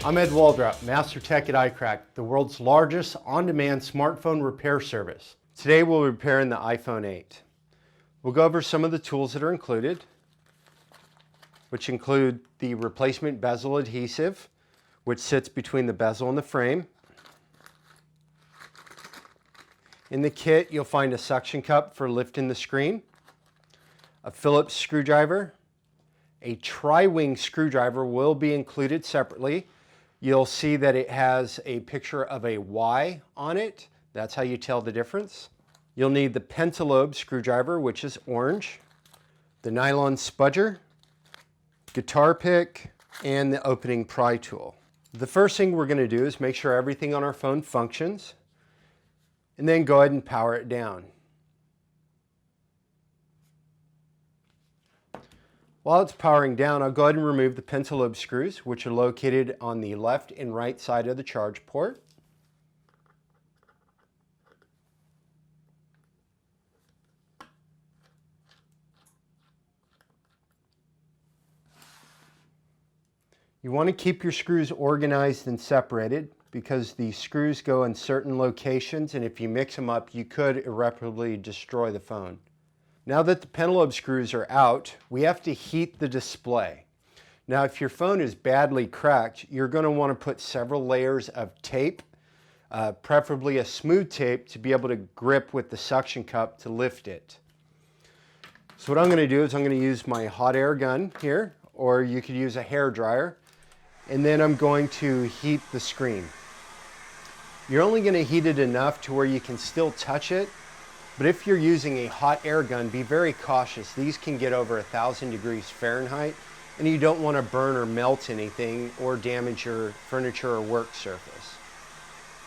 I'm Ed Waldrop, Master Tech at iCracked, the world's largest on-demand smartphone repair service. Today we'll be repairing the iPhone 8. We'll go over some of the tools that are included, which include the replacement bezel adhesive, which sits between the bezel and the frame. In the kit, you'll find a suction cup for lifting the screen, a Phillips screwdriver, a tri-wing screwdriver will be included separately. You'll see that it has a picture of a Y on it. That's how you tell the difference. You'll need the pentalobe screwdriver, which is orange, the nylon spudger, guitar pick, and the opening pry tool. The first thing we're going to do is make sure everything on our phone functions, and then go ahead and power it down. While it's powering down, I'll go ahead and remove the pentalobe screws, which are located on the left and right side of the charge port. You want to keep your screws organized and separated because the screws go in certain locations, and if you mix them up, you could irreparably destroy the phone. Now that the pentalobe screws are out, we have to heat the display. Now, if your phone is badly cracked, you're going to want to put several layers of tape, preferably a smooth tape, to be able to grip with the suction cup to lift it. So what I'm going to do is I'm going to use my hot air gun here, or you could use a hair dryer, and then I'm going to heat the screen. You're only going to heat it enough to where you can still touch it. But if you're using a hot air gun, be very cautious. These can get over 1,000 degrees Fahrenheit, and you don't want to burn or melt anything or damage your furniture or work surface.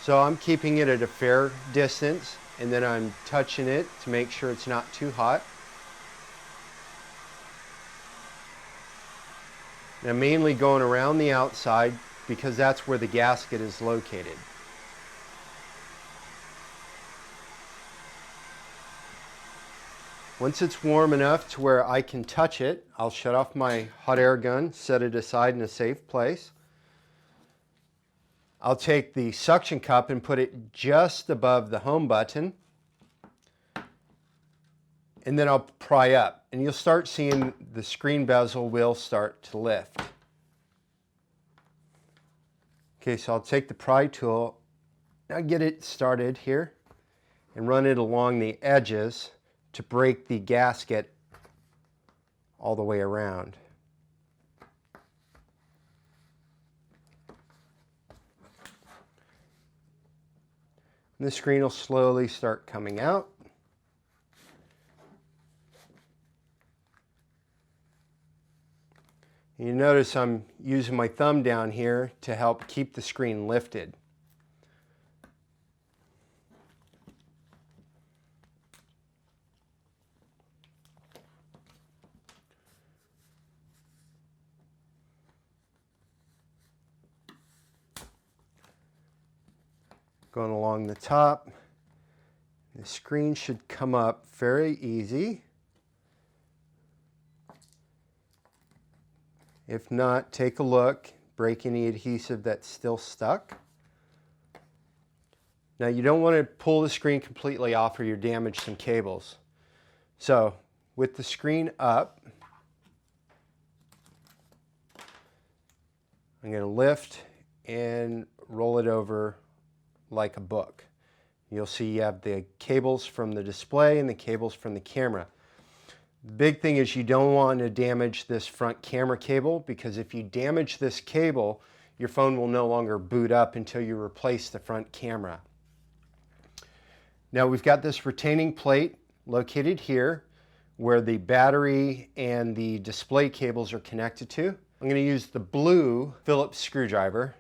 So I'm keeping it at a fair distance, and then I'm touching it to make sure it's not too hot. And I'm mainly going around the outside because that's where the gasket is located. Once it's warm enough to where I can touch it, I'll shut off my hot air gun, set it aside in a safe place. I'll take the suction cup and put it just above the home button, and then I'll pry up, and you'll start seeing the screen bezel will start to lift. Okay, so I'll take the pry tool, now get it started here, and run it along the edges to break the gasket all the way around. And the screen will slowly start coming out. You notice I'm using my thumb down here to help keep the screen lifted. Going along the top, the screen should come up very easy. If not, take a look, break any adhesive that's still stuck. Now you don't want to pull the screen completely off or you damage some cables. So with the screen up, I'm going to lift and roll it over like a book. You'll see you have the cables from the display and the cables from the camera. The big thing is you don't want to damage this front camera cable, because if you damage this cable, your phone will no longer boot up until you replace the front camera. Now we've got this retaining plate located here where the battery and the display cables are connected to. I'm going to use the blue Phillips screwdriver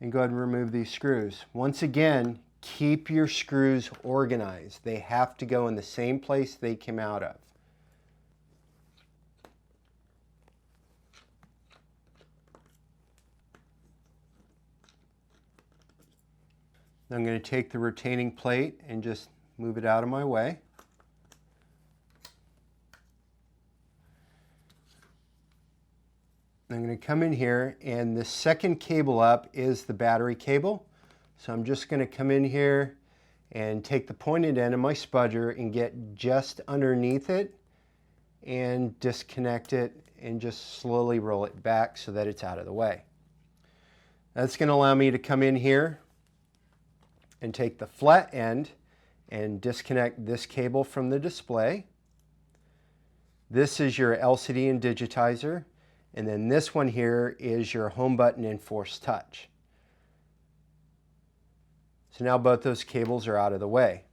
and go ahead and remove these screws. Once again, keep your screws organized. They have to go in the same place they came out of. I'm going to take the retaining plate and just move it out of my way. I'm going to come in here, and the second cable up is the battery cable. So I'm just going to come in here and take the pointed end of my spudger and get just underneath it and disconnect it and just slowly roll it back so that it's out of the way. That's going to allow me to come in here and take the flat end and disconnect this cable from the display. This is your LCD and digitizer, and then this one here is your home button and force touch. So now both those cables are out of the way.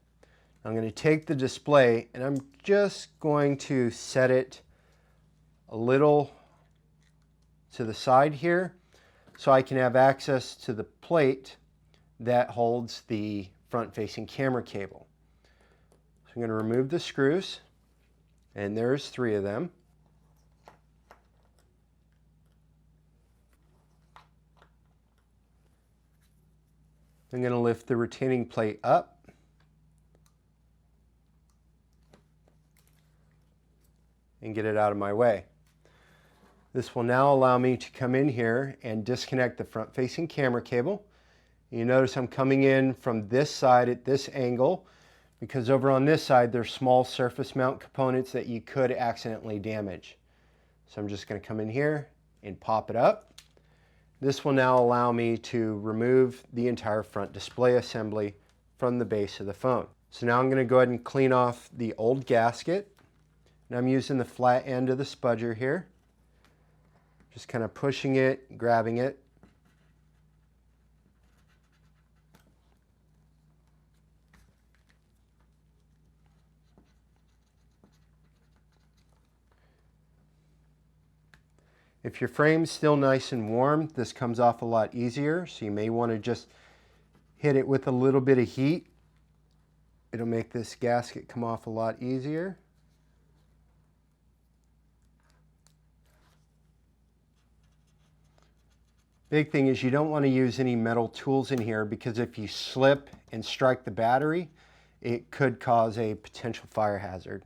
I'm going to take the display and I'm just going to set it a little to the side here so I can have access to the plate that holds the front-facing camera cable. So I'm going to remove the screws, and there's 3 of them. I'm going to lift the retaining plate up and get it out of my way. This will now allow me to come in here and disconnect the front-facing camera cable. You notice I'm coming in from this side at this angle because over on this side there's small surface mount components that you could accidentally damage. So I'm just going to come in here and pop it up. This will now allow me to remove the entire front display assembly from the base of the phone. So now I'm going to go ahead and clean off the old gasket. And I'm using the flat end of the spudger here. Just kind of pushing it, grabbing it. If your frame's still nice and warm, this comes off a lot easier, so you may want to just hit it with a little bit of heat. It'll make this gasket come off a lot easier. Big thing is you don't want to use any metal tools in here because if you slip and strike the battery, it could cause a potential fire hazard.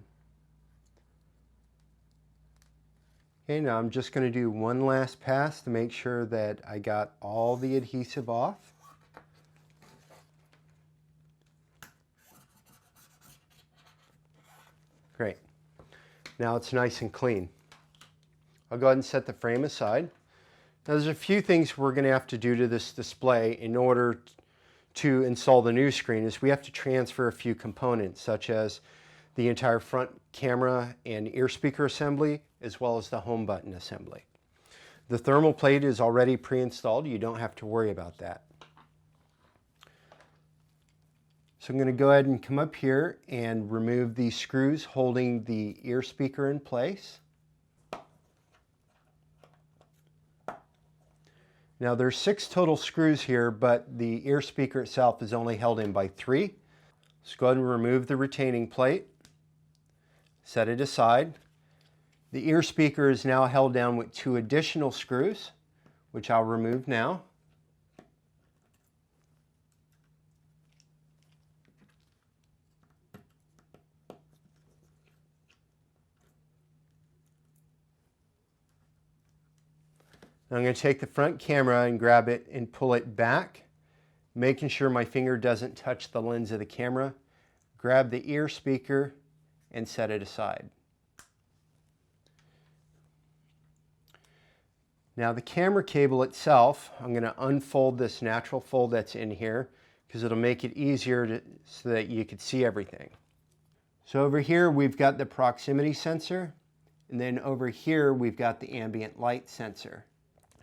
Okay, now I'm just going to do one last pass to make sure that I got all the adhesive off. Great. Now it's nice and clean. I'll go ahead and set the frame aside. Now there's a few things we're going to have to do to this display in order to install the new screen. Is we have to transfer a few components such as the entire front camera and ear speaker assembly, as well as the home button assembly. The thermal plate is already pre-installed. You don't have to worry about that. So I'm going to go ahead and come up here and remove these screws holding the ear speaker in place. Now there's 6 total screws here, but the ear speaker itself is only held in by 3. So go ahead and remove the retaining plate. Set it aside. The ear speaker is now held down with 2 additional screws, which I'll remove now. Now I'm going to take the front camera and grab it and pull it back, making sure my finger doesn't touch the lens of the camera. Grab the ear speaker and set it aside. Now the camera cable itself, I'm going to unfold this natural fold that's in here because it'll make it easier so that you can see everything. So over here we've got the proximity sensor, and then over here we've got the ambient light sensor.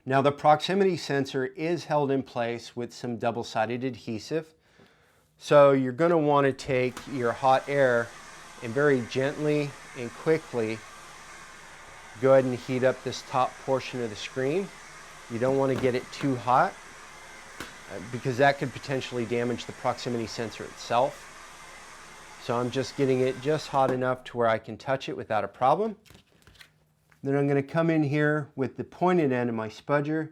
Now the proximity sensor is held in place with some double-sided adhesive. So you're going to want to take your hot air and very gently and quickly go ahead and heat up this top portion of the screen. You don't want to get it too hot because that could potentially damage the proximity sensor itself. So I'm just getting it just hot enough to where I can touch it without a problem. Then I'm going to come in here with the pointed end of my spudger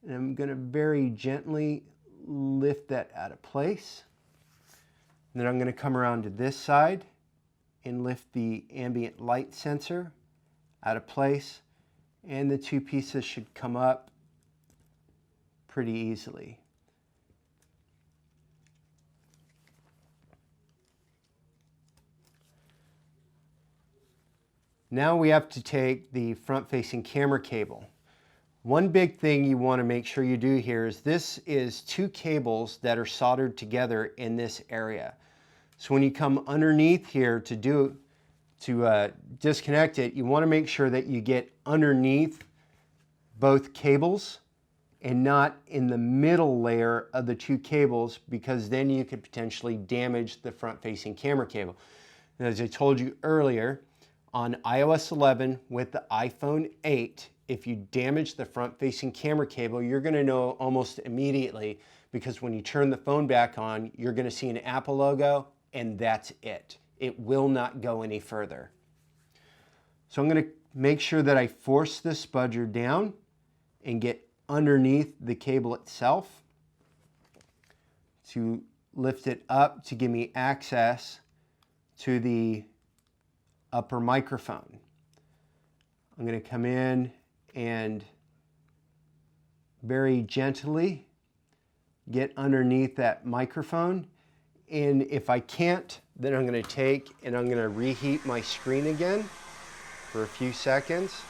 and I'm going to very gently lift that out of place. And then I'm going to come around to this side and lift the ambient light sensor out of place And the two pieces should come up pretty easily. Now we have to take the front-facing camera cable. One big thing you want to make sure you do here is this is two cables that are soldered together in this area. So when you come underneath here to disconnect it, you want to make sure that you get underneath both cables and not in the middle layer of the two cables, because then you could potentially damage the front-facing camera cable. And as I told you earlier, on iOS 11 with the iPhone 8, if you damage the front-facing camera cable, you're going to know almost immediately, because when you turn the phone back on, you're going to see an Apple logo, and that's it. It will not go any further. So I'm going to make sure that I force this spudger down and get underneath the cable itself to lift it up to give me access to the upper microphone. I'm going to come in and very gently get underneath that microphone. And if I can't, then I'm going to take and I'm going to reheat my screen again for a few seconds.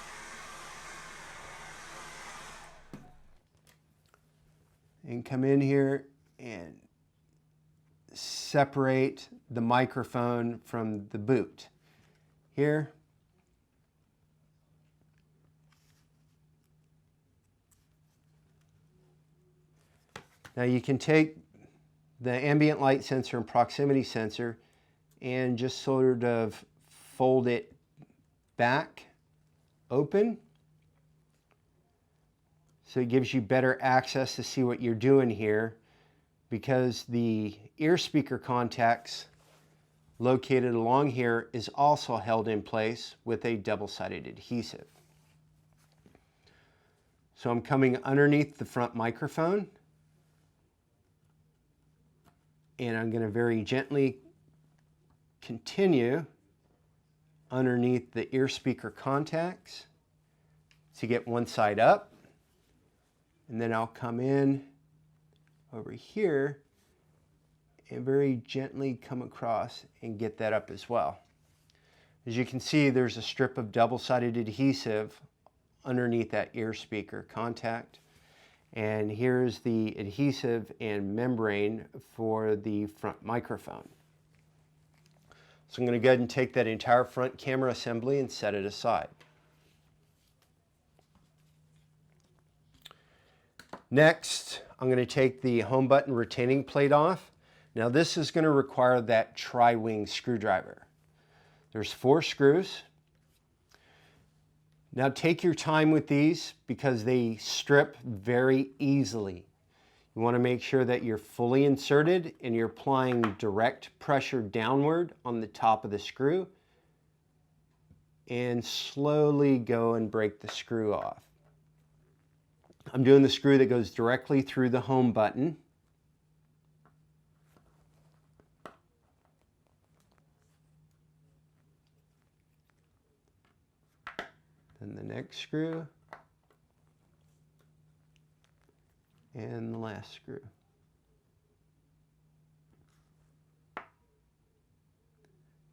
And come in here and separate the microphone from the boot. Here. Now you can take the ambient light sensor and proximity sensor and just sort of fold it back open, so it gives you better access to see what you're doing here, because the ear speaker contacts located along here is also held in place with a double-sided adhesive. So I'm coming underneath the front microphone, and I'm going to very gently continue underneath the ear speaker contacts to get one side up, and then I'll come in over here and very gently come across and get that up as well. As you can see, there's a strip of double-sided adhesive underneath that ear speaker contact, and here's the adhesive and membrane for the front microphone. So I'm going to go ahead and take that entire front camera assembly and set it aside. Next, I'm going to take the home button retaining plate off. Now this is going to require that tri-wing screwdriver. There's 4 screws. Now take your time with these because they strip very easily. You want to make sure that you're fully inserted and you're applying direct pressure downward on the top of the screw, and slowly go and break the screw off. I'm doing the screw that goes directly through the home button. Then the next screw. And the last screw.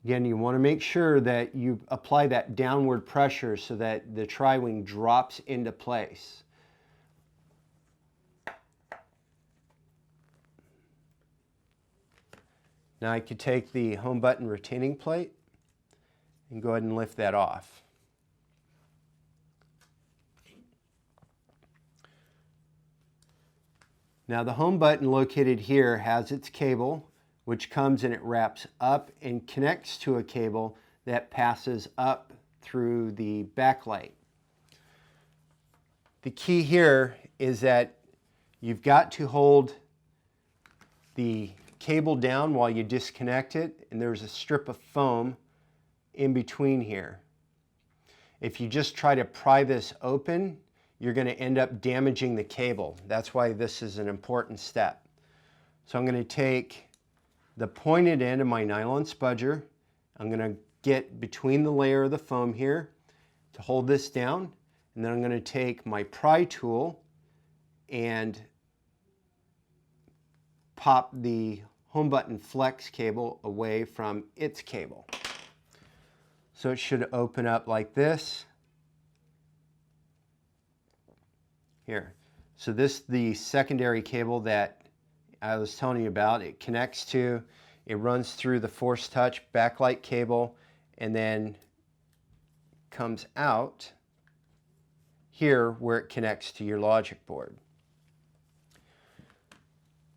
Again, you want to make sure that you apply that downward pressure so that the tri-wing drops into place. Now I could take the home button retaining plate and go ahead and lift that off. Now the home button located here has its cable, which comes and it wraps up and connects to a cable that passes up through the backlight. The key here is that you've got to hold the cable down while you disconnect it, and there's a strip of foam in between here. If you just try to pry this open, you're going to end up damaging the cable. That's why this is an important step. So I'm going to take the pointed end of my nylon spudger. I'm going to get between the layer of the foam here to hold this down, And then I'm going to take my pry tool and pop the home button flex cable away from its cable. So it should open up like this. Here. So this is the secondary cable that I was telling you about. It connects to, it runs through the Force Touch backlight cable and then comes out here where it connects to your logic board.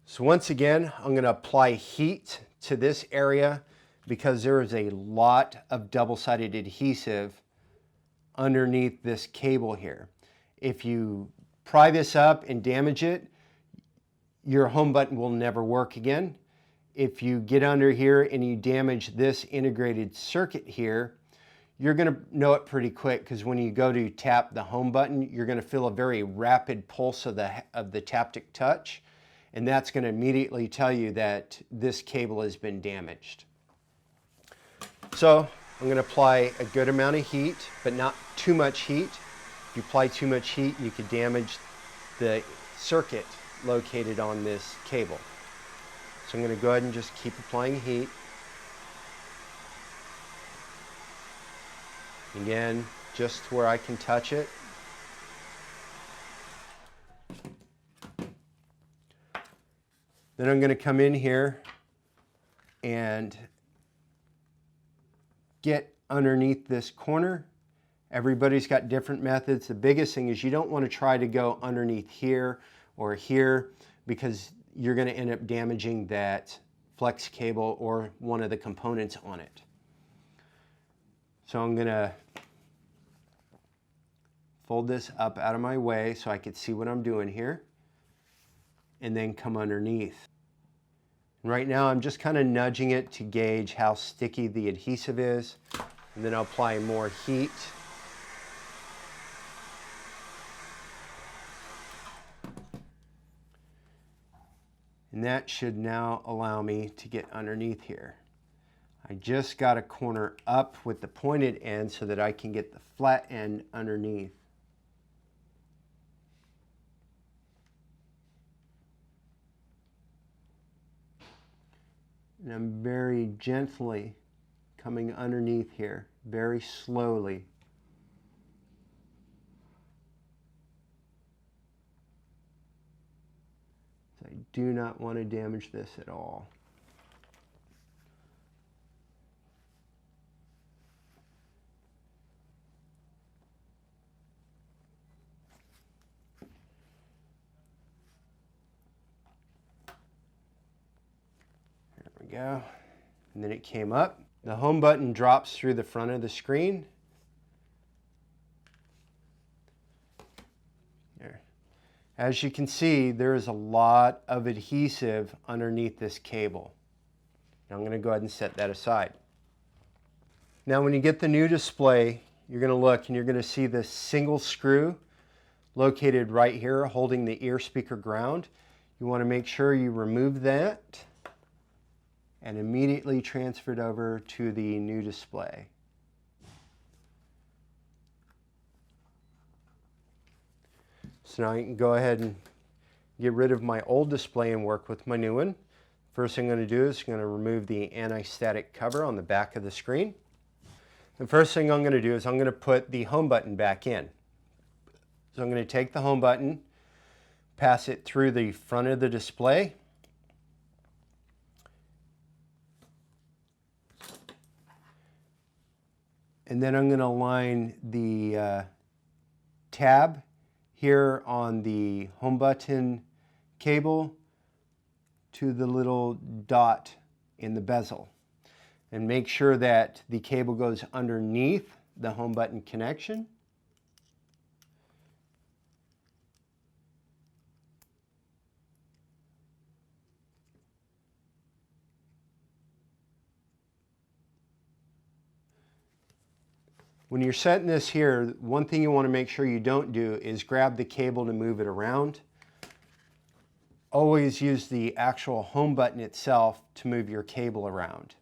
So once again, I'm going to apply heat to this area because there is a lot of double-sided adhesive underneath this cable here. If you pry this up and damage it, your home button will never work again. If you get under here and you damage this integrated circuit here, you're going to know it pretty quick, because when you go to tap the home button, you're going to feel a very rapid pulse of the taptic touch, and that's going to immediately tell you that this cable has been damaged. So I'm going to apply a good amount of heat, but not too much heat. If you apply too much heat, you could damage the circuit located on this cable. So I'm going to go ahead and just keep applying heat. Again, just where I can touch it. Then I'm going to come in here and get underneath this corner. Everybody's got different methods. The biggest thing is you don't want to try to go underneath here or here, because you're going to end up damaging that flex cable or one of the components on it. So I'm going to fold this up out of my way so I can see what I'm doing here, and then come underneath. And right now I'm just kind of nudging it to gauge how sticky the adhesive is, and then I'll apply more heat. And that should now allow me to get underneath here. I just got to corner up with the pointed end so that I can get the flat end underneath. And I'm very gently coming underneath here, very slowly. I do not want to damage this at all. There we go. And then it came up. The home button drops through the front of the screen. There. As you can see, there is a lot of adhesive underneath this cable. Now I'm going to go ahead and set that aside. Now when you get the new display, you're going to look and you're going to see this single screw located right here holding the ear speaker ground. You want to make sure you remove that and immediately transfer it over to the new display. So now I can go ahead and get rid of my old display and work with my new one. First thing I'm going to do is I'm going to remove the anti-static cover on the back of the screen. The first thing I'm going to do is I'm going to put the home button back in. So I'm going to take the home button, pass it through the front of the display, and then I'm going to align the tab here on the home button cable to the little dot in the bezel, and make sure that the cable goes underneath the home button connection. When you're setting this here, one thing you want to make sure you don't do is grab the cable to move it around. Always use the actual home button itself to move your cable around.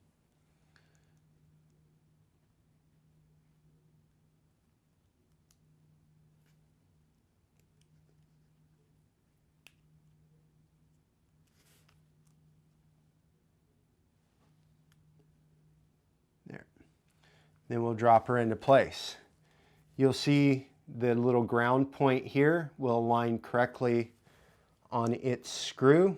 Then we'll drop her into place. You'll see the little ground point here will align correctly on its screw.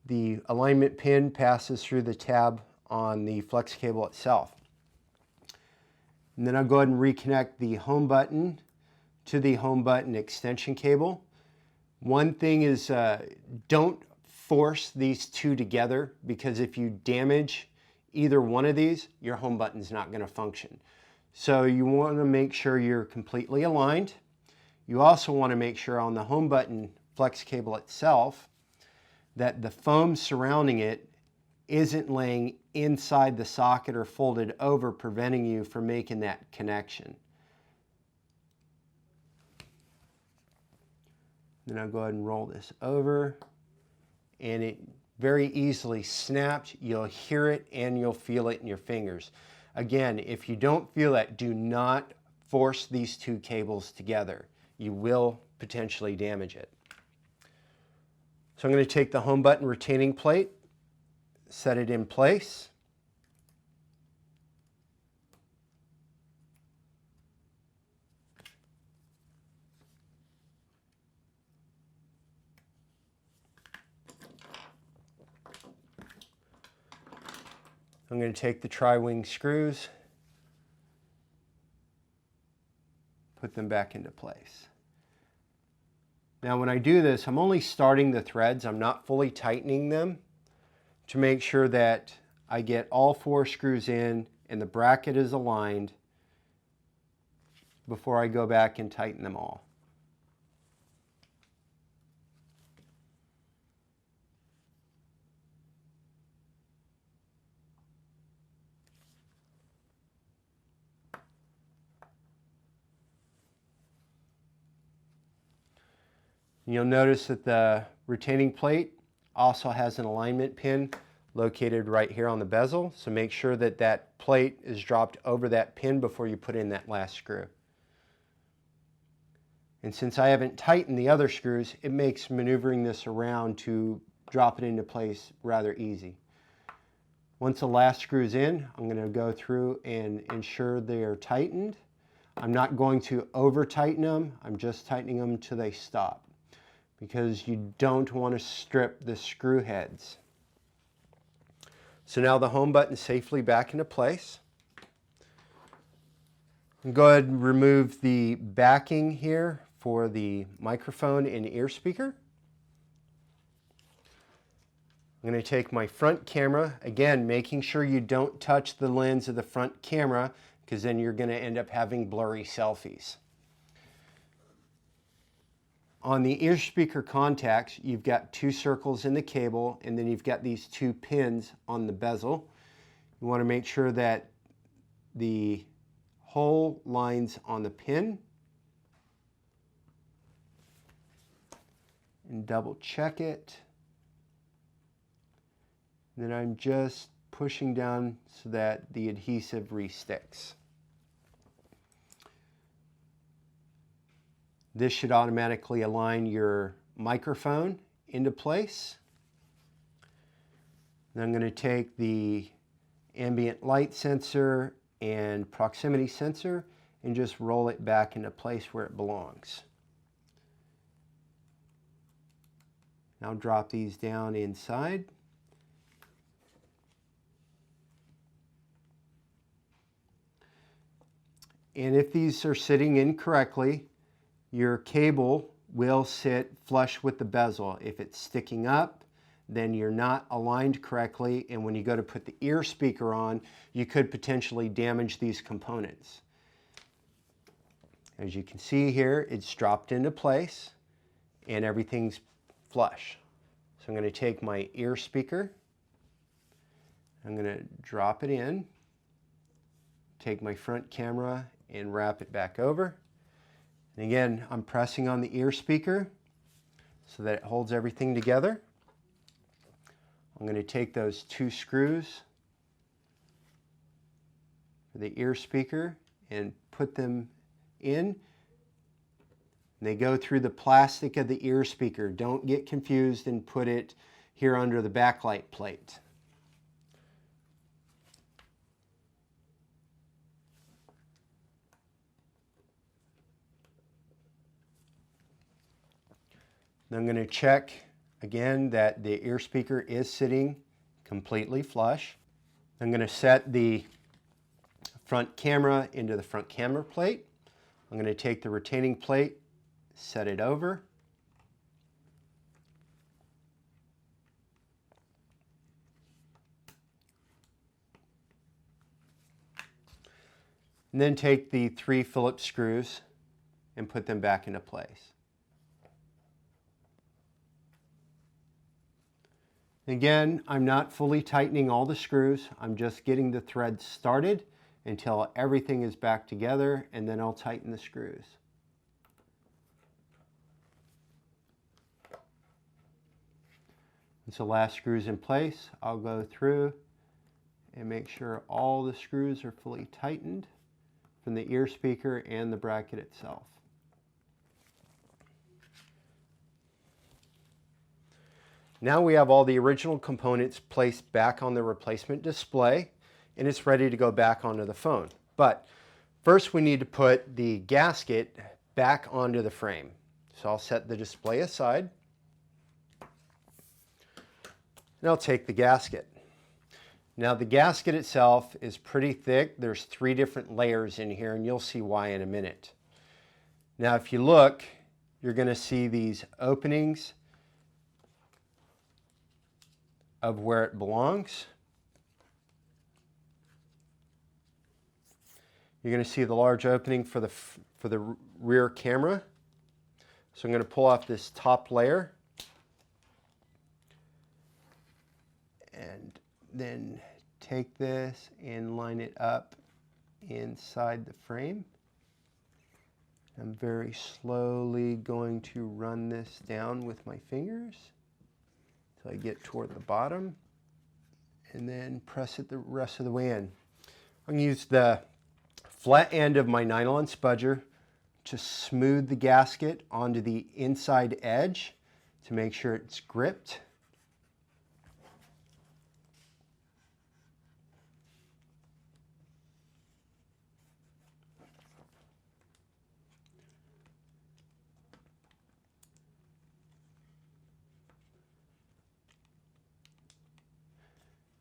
The alignment pin passes through the tab on the flex cable itself. And then I'll go ahead and reconnect the home button to the home button extension cable. One thing is don't force these two together, because if you damage either one of these, your home button's not going to function. So you want to make sure you're completely aligned. You also want to make sure on the home button flex cable itself that the foam surrounding it isn't laying inside the socket or folded over, preventing you from making that connection. Then I'll go ahead and roll this over, and it very easily snaps. You'll hear it and you'll feel it in your fingers. Again, if you don't feel that, do not force these two cables together. You will potentially damage it. So I'm going to take the home button retaining plate, set it in place. I'm going to take the tri-wing screws, put them back into place. Now when I do this, I'm only starting the threads. I'm not fully tightening them to make sure that I get all 4 screws in and the bracket is aligned before I go back and tighten them all. You'll notice that the retaining plate also has an alignment pin located right here on the bezel, so make sure that that plate is dropped over that pin before you put in that last screw. And since I haven't tightened the other screws, it makes maneuvering this around to drop it into place rather easy. Once the last screw is in, I'm going to go through and ensure they are tightened. I'm not going to over tighten them, I'm just tightening them until they stop, because you don't want to strip the screw heads. So now the home button is safely back into place. Go ahead and remove the backing here for the microphone and ear speaker. I'm going to take my front camera, again making sure you don't touch the lens of the front camera, because then you're going to end up having blurry selfies. On the ear speaker contacts, you've got 2 circles in the cable, and then you've got these 2 pins on the bezel. You want to make sure that the hole lines on the pin, and double check it. And then I'm just pushing down so that the adhesive re-sticks. This should automatically align your microphone into place. Then I'm going to take the ambient light sensor and proximity sensor and just roll it back into place where it belongs. Now drop these down inside. And if these are sitting incorrectly, your cable will sit flush with the bezel. If it's sticking up, then you're not aligned correctly, and when you go to put the ear speaker on, you could potentially damage these components. As you can see here, it's dropped into place and everything's flush. So I'm going to take my ear speaker, I'm going to drop it in, take my front camera and wrap it back over. And again, I'm pressing on the ear speaker so that it holds everything together. I'm going to take those 2 screws for the ear speaker and put them in. And they go through the plastic of the ear speaker. Don't get confused and put it here under the backlight plate. I'm going to check again that the ear speaker is sitting completely flush. I'm going to set the front camera into the front camera plate. I'm going to take the retaining plate, set it over. And then take the 3 Phillips screws and put them back into place. Again, I'm not fully tightening all the screws. I'm just getting the thread started until everything is back together, and then I'll tighten the screws. Once the last screw is in place, I'll go through and make sure all the screws are fully tightened from the ear speaker and the bracket itself. Now we have all the original components placed back on the replacement display, and it's ready to go back onto the phone. But first we need to put the gasket back onto the frame. So I'll set the display aside, and I'll take the gasket. Now the gasket itself is pretty thick. There's 3 different layers in here, and you'll see why in a minute. Now if you look, you're going to see these openings of where it belongs. You're going to see the large opening for the rear camera. So I'm going to pull off this top layer and then take this and line it up inside the frame. I'm very slowly going to run this down with my fingers until I get toward the bottom, and then press it the rest of the way in. I'm going to use the flat end of my nylon spudger to smooth the gasket onto the inside edge to make sure it's gripped.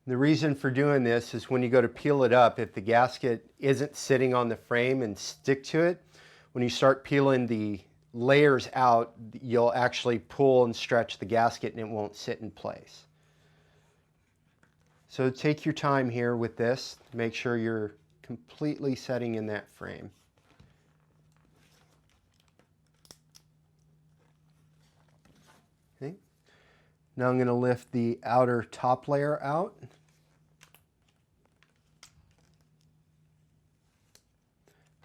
The reason for doing this is when you go to peel it up, if the gasket isn't sitting on the frame and stick to it, when you start peeling the layers out, you'll actually pull and stretch the gasket and it won't sit in place. So take your time here with this. Make sure you're completely setting in that frame. Okay. Now I'm going to lift the outer top layer out.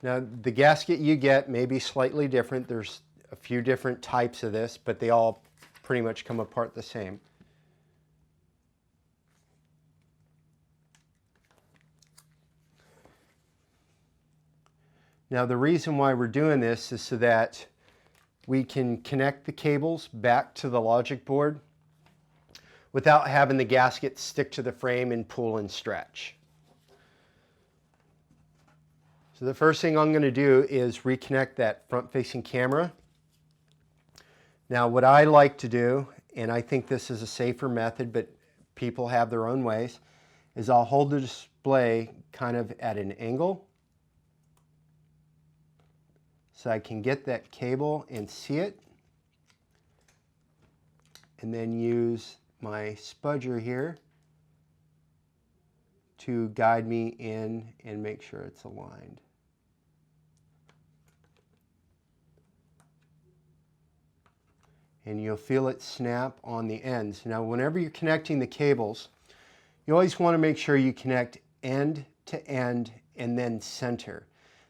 Now the gasket you get may be slightly different. There's a few different types of this, but they all pretty much come apart the same. Now the reason why we're doing this is so that we can connect the cables back to the logic board without having the gasket stick to the frame and pull and stretch. So the first thing I'm going to do is reconnect that front-facing camera. Now what I like to do, and I think this is a safer method, but people have their own ways, is I'll hold the display kind of at an angle so I can get that cable and see it, and then use my spudger here to guide me in and make sure it's aligned. And you'll feel it snap on the ends. Now whenever you're connecting the cables, you always want to make sure you connect end to end and then center.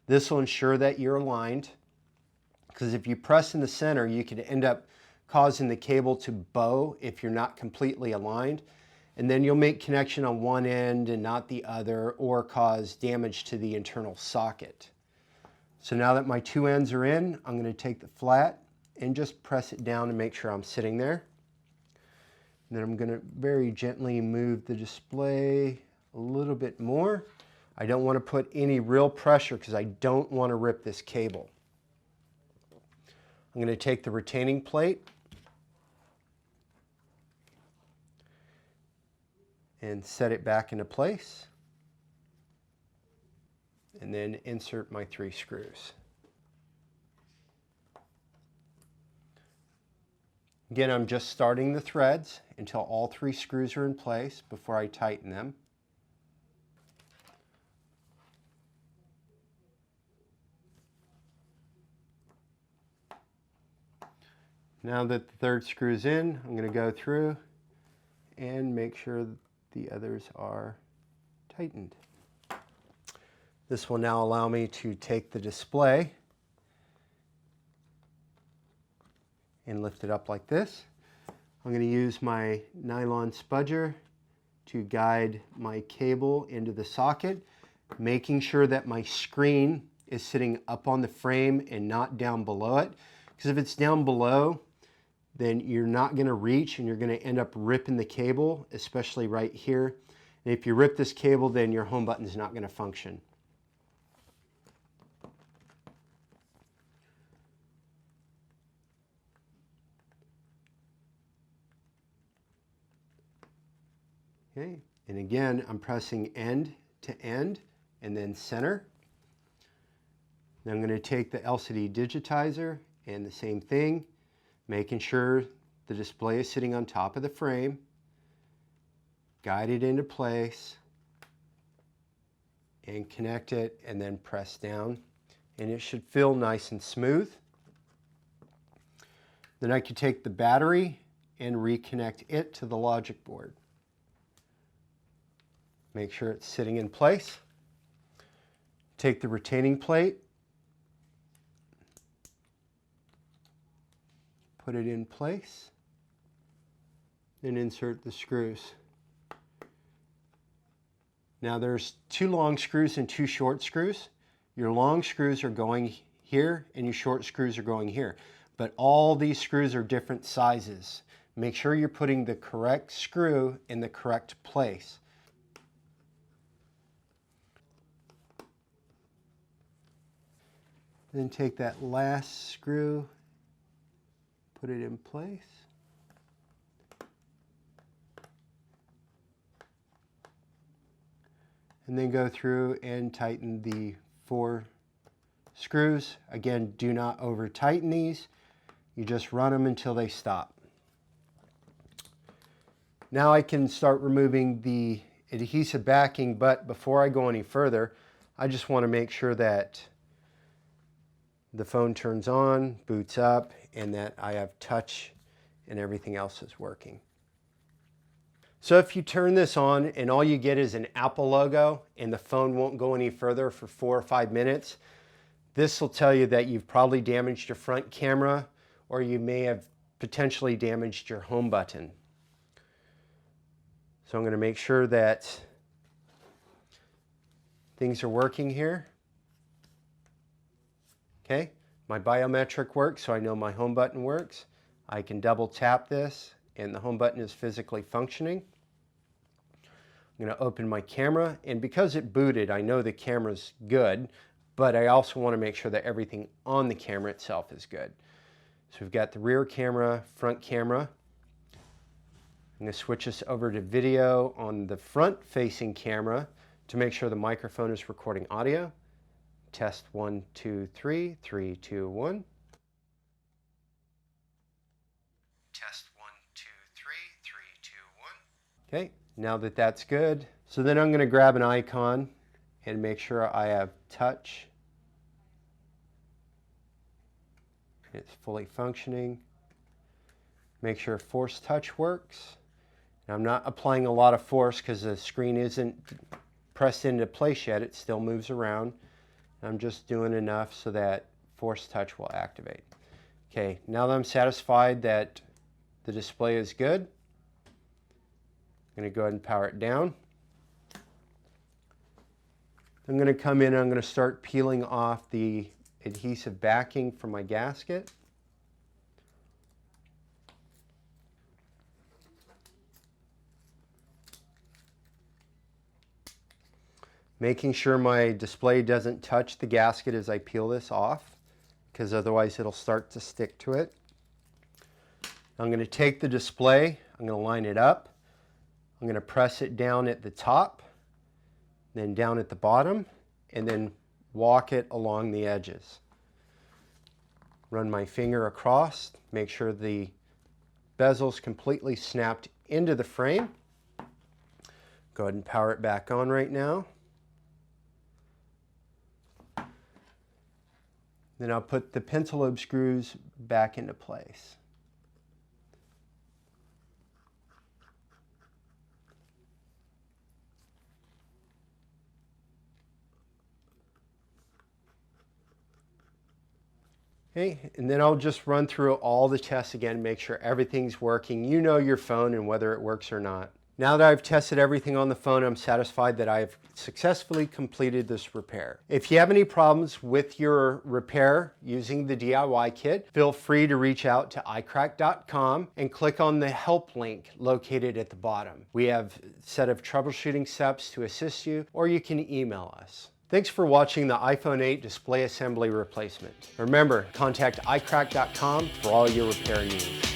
This will ensure that you're aligned, because if you press in the center, you could end up causing the cable to bow if you're not completely aligned, and then you'll make connection on one end and not the other, or cause damage to the internal socket. So now that my 2 ends are in, I'm going to take the flat and just press it down to make sure I'm sitting there. And then I'm going to very gently move the display a little bit more. I don't want to put any real pressure because I don't want to rip this cable. I'm going to take the retaining plate and set it back into place. And then insert my 3 screws. Again, I'm just starting the threads until all 3 screws are in place before I tighten them. Now that the 3rd screw is in, I'm going to go through and make sure the others are tightened. This will now allow me to take the display and lift it up like this. I'm going to use my nylon spudger to guide my cable into the socket, making sure that my screen is sitting up on the frame and not down below it. Because if it's down below, then you're not going to reach and you're going to end up ripping the cable, especially right here. And if you rip this cable, then your home button is not going to function. Okay, and again, I'm pressing end to end and then center. Then I'm going to take the LCD digitizer and the same thing, making sure the display is sitting on top of the frame, guide it into place, and connect it, and then press down, and it should feel nice and smooth. Then I could take the battery and reconnect it to the logic board. Make sure it's sitting in place. Take the retaining plate, put it in place, and insert the screws. Now there's 2 long screws and 2 short screws. Your long screws are going here and your short screws are going here. But all these screws are different sizes. Make sure you're putting the correct screw in the correct place. Then take that last screw, put it in place. And then go through and tighten the 4 screws. Again, do not over tighten these. You just run them until they stop. Now I can start removing the adhesive backing, but before I go any further, I just want to make sure that the phone turns on, boots up, and that I have touch and everything else is working. So if you turn this on and all you get is an Apple logo and the phone won't go any further for 4 or 5 minutes, this will tell you that you've probably damaged your front camera, or you may have potentially damaged your home button. So I'm going to make sure that things are working here. Okay, my biometric works, so I know my home button works. I can double tap this and the home button is physically functioning. I'm going to open my camera, and because it booted, I know the camera's good, but I also want to make sure that everything on the camera itself is good. So we've got the rear camera, front camera. I'm going to switch this over to video on the front facing camera to make sure the microphone is recording audio. Test 1, 2, 3, 3, 2, 1. Test 1, 2, 3, 3, 2, 1. Okay, now that that's good, so then I'm going to grab an icon and make sure I have touch. It's fully functioning. Make sure force touch works. Now, I'm not applying a lot of force because the screen isn't pressed into place yet. It still moves around. I'm just doing enough so that force touch will activate. Okay, now that I'm satisfied that the display is good, I'm going to go ahead and power it down. I'm going to come in and I'm going to start peeling off the adhesive backing from my gasket. Making sure my display doesn't touch the gasket as I peel this off, because otherwise it'll start to stick to it. I'm going to take the display, I'm going to line it up. I'm going to press it down at the top, then down at the bottom, and then walk it along the edges. Run my finger across, make sure the bezel's completely snapped into the frame. Go ahead and power it back on right now. Then I'll put the pencil lobe screws back into place. Okay, and then I'll just run through all the tests again, make sure everything's working. You know your phone and whether it works or not. Now that I've tested everything on the phone, I'm satisfied that I've successfully completed this repair. If you have any problems with your repair using the DIY kit, feel free to reach out to iCracked.com and click on the help link located at the bottom. We have a set of troubleshooting steps to assist you, or you can email us. Thanks for watching the iPhone 8 display assembly replacement. Remember, contact iCracked.com for all your repair needs.